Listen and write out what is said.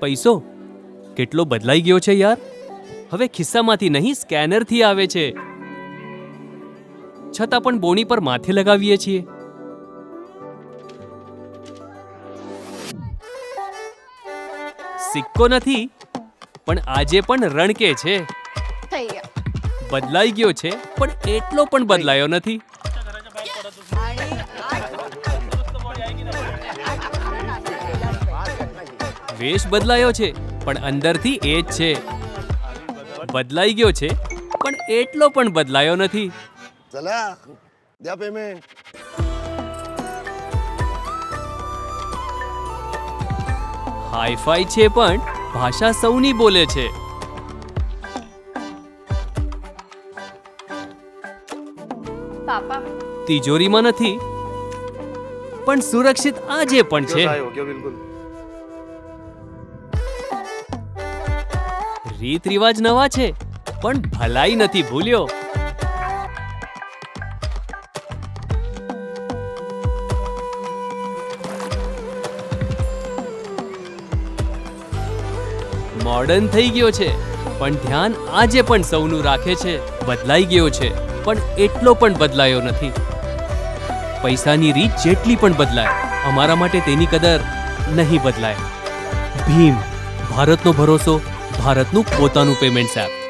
પૈસો કેટલો બદલાઈ ગયો છે યાર. હવે ખિસ્સામાંથી નહીં સ્કેનરથી આવે છે. છતાં પણ બોણી પર માથે લગાવીએ છીએ. સિક્કો નથી, પણ આજે પણ રણકે છે. થઈ ગયા. બદલાઈ ગયો છે, પણ એટલો પણ બદલાયો નથી. વેશ બદલાયો છે, પણ અંદરથી એ જ છે. બદલાઈ ગયો છે, પણ એટલો પણ બદલાયો નથી. चला द्या पेमेंट. હાઈફાઈ છે, પણ ભાષા સૌની બોલે છે. પાપા તિજોરીમાં નથી, પણ સુરક્ષિત આજે પણ છે. हो गया बिल्कुल. રીત રિવાજ નવા છે, પણ ભલાઈ નથી ભૂલ્યો. મોડર્ન થઈ ગયો છે, પણ ધ્યાન આજે પણ સૌનું રાખે છે. બદલાઈ ગયો છે, પણ એટલો પણ બદલાયો નથી. પૈસાની રીત જેટલી પણ બદલાય, અમારા માટે તેની કદર નહીં બદલાય. ભીમ, ભારતનો ભરોસો, ભારતનું પોતાનું પેમેન્ટ્સ એપ.